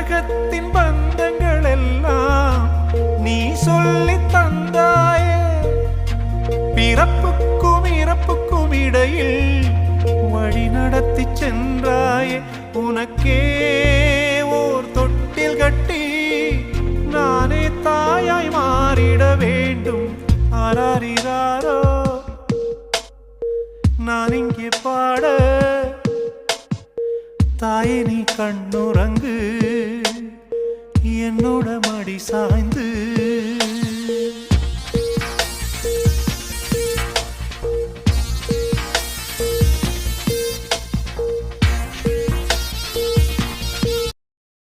உலகத்தின் பந்தங்கள் எல்லாம் நீ சொல்லி தந்தாயே. பிறப்புக்கும் இறப்புக்கும் இடையில் வழி நடத்தி சென்றாயே. உனக்கே ஓர் தொட்டில் கட்டி நானே தாயாய் மாறிட வேண்டும். ஆராரிராரோ நான் இங்கே பாட, தாயே நீ கண்ணுறங்கு என்னோட மடி சாய்ந்து.